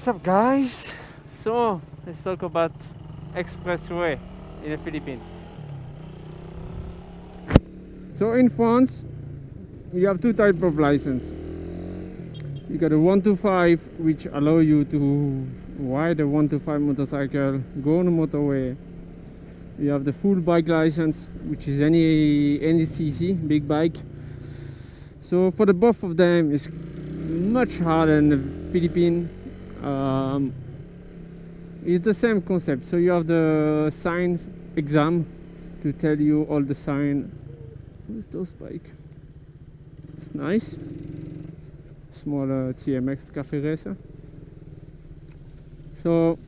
What's up, guys? So let's talk about expressway in the Philippines. So in France you have two types of license. You got a 125, which allow you to ride a 125 motorcycle, go on a motorway. You have the full bike license, which is any cc, big bike. So for the both of them, it's much harder in the Philippines. It's the same concept. So you have the sign exam to tell you all the sign. What's those bike? It's nice. Smaller TMX cafe racer. So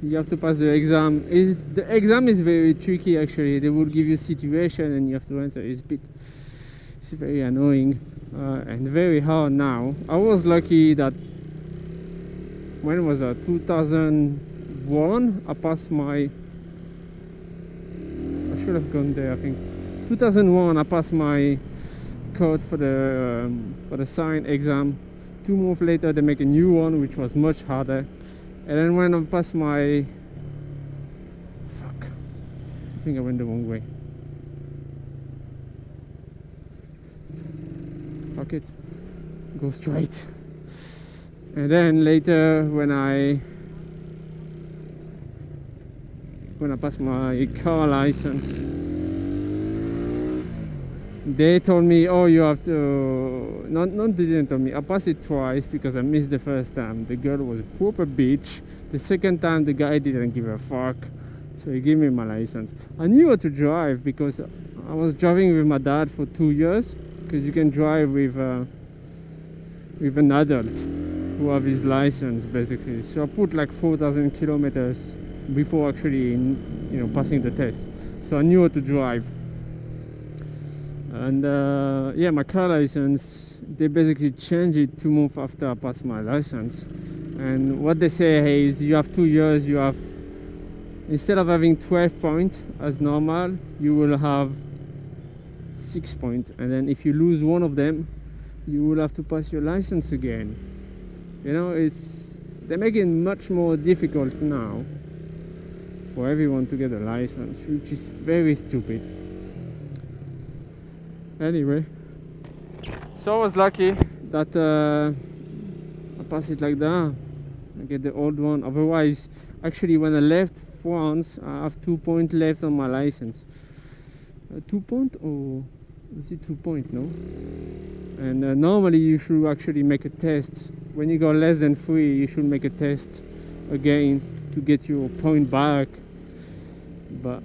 you have to pass the exam. The exam is very tricky actually. They will give you a situation and you have to answer. It's very annoying and very hard now. I was lucky that when was that? 2001. I passed my. I should have gone there. I think 2001. I passed my code for the sign exam. 2 months later, they make a new one, which was much harder. And then when I passed my. Fuck. I think I went the wrong way. Fuck it. Go straight. And then later when I passed my car license, they told me, oh, you have to they didn't tell me. I passed it twice because I missed the first time. The girl was a proper bitch. The second time the guy didn't give a fuck, so he gave me my license. I knew how to drive because I was driving with my dad for 2 years, because you can drive with an adult who have his license basically. So I put like 4,000 kilometers before actually passing the test, so I knew how to drive. And yeah, my car license, they basically changed it 2 months after I passed my license. And what they say is you have 2 years, you have, instead of having 12 points as normal, you will have 6 points, and then if you lose one of them, you will have to pass your license again. They make it much more difficult now for everyone to get a license, which is very stupid. Anyway, so I was lucky that I passed it like that. I get the old one. Otherwise, actually, when I left France, I have 2 points left on my license. 2 points, or is it 2 points? No. And normally you should actually make a test. When you go less than 3, you should make a test again to get your point back. But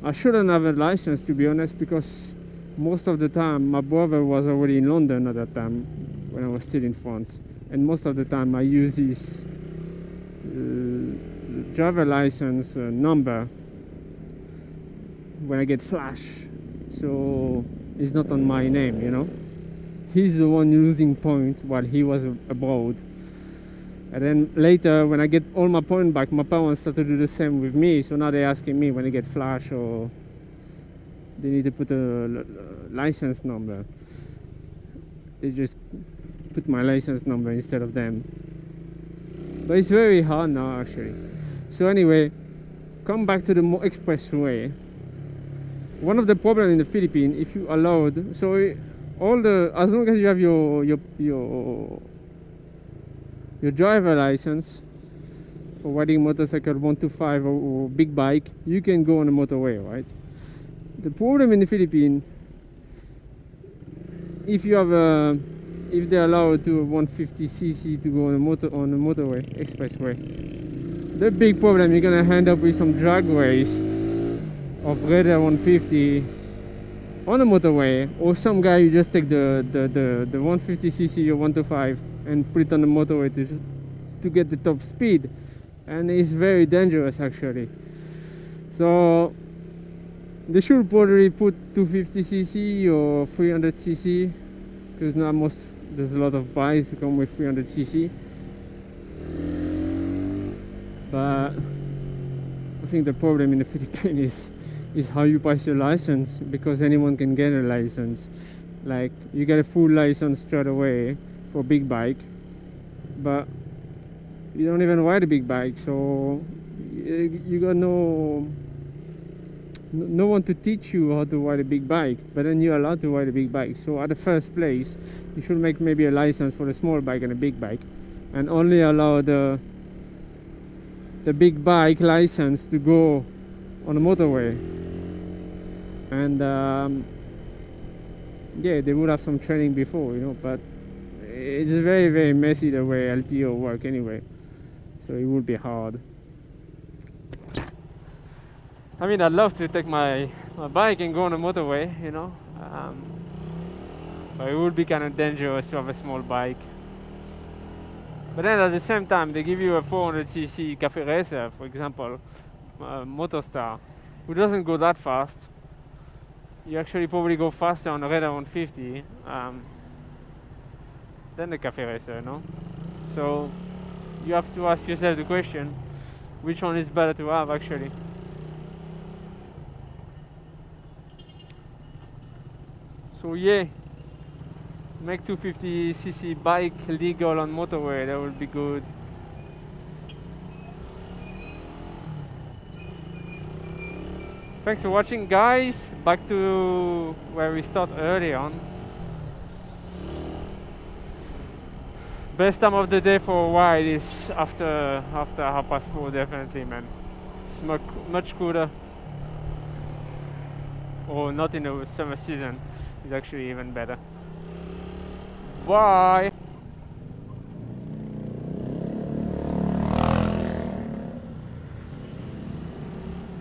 I shouldn't have a license, to be honest, because most of the time my brother was already in London at that time when I was still in France, and most of the time I use his driver license number when I get flash, so it's not on my name, he's the one losing points while he was abroad. And then later, when I get all my points back, my parents start to do the same with me. So now they're asking me when they get flash or they need to put a license number. They just put my license number instead of them. But it's very hard now, actually. So anyway, come back to the expressway. One of the problems in the Philippines, if you allowed, so as long as you have your driver license for riding motorcycle 125 or big bike, you can go on a motorway, right? The problem in the Philippines, if they allow to a 150cc to go on a motorway, expressway, the big problem, you're gonna end up with some drag race of Raider 150 on a motorway, or some guy who just take the 150cc or 125 and put it on the motorway to get the top speed, and it's very dangerous actually. So they should probably put 250cc or 300cc, because now there's a lot of bikes who come with 300cc. But I think the problem in the Philippines is how you pass your license, because anyone can get a license. Like, you get a full license straight away for big bike, but you don't even ride a big bike, so you got no one to teach you how to ride a big bike, but then you're allowed to ride a big bike. So at the first place, you should make maybe a license for a small bike and a big bike, and only allow the big bike license to go on a motorway. And yeah, they would have some training before, you know, but it's very, very messy the way LTO work anyway, so it would be hard. I mean, I'd love to take my bike and go on a motorway, you know, but it would be kind of dangerous to have a small bike. But then at the same time, they give you a 400cc cafe racer, for example, Motostar, who doesn't go that fast. You actually probably go faster on a Red 150 than the cafe racer, no? So you have to ask yourself the question, which one is better to have actually? So yeah, make 250cc bike legal on motorway, that would be good. Thanks for watching, guys. Back to where we start early on. Best time of the day for a ride is after 4:30, definitely, man. It's much cooler. Or not in the summer season. It's actually even better. Bye.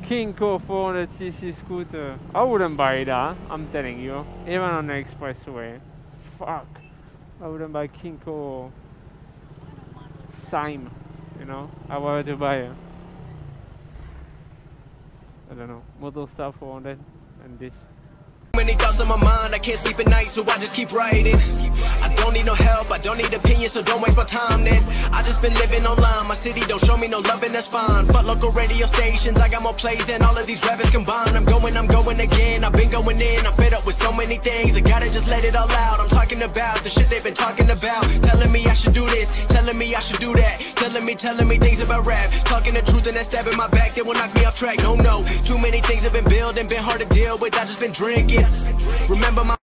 Kinko 400cc scooter. I wouldn't buy that, I'm telling you. Even on the expressway. Fuck. I wouldn't buy Kinko Sime, you know. I wanted to buy a, I don't know, Motostar 400 and this. Many thoughts on my mind, I can't sleep at night, so I just keep writing. I don't need no help, I don't need opinions, so don't waste my time then. I just been living online, my city don't show me no love and that's fine. Fuck local radio stations, I got more plays than all of these rappers combined. I'm going again, I've been going in, I'm fed up with so many things. I gotta just let it all out, I'm talking about the shit they've been talking about. Telling me I should do this, telling me I should do that. Telling me things about rap. Talking the truth and that stab in my back, that will knock me off track. No, too many things have been building, been hard to deal with, I just been drinking. Remember my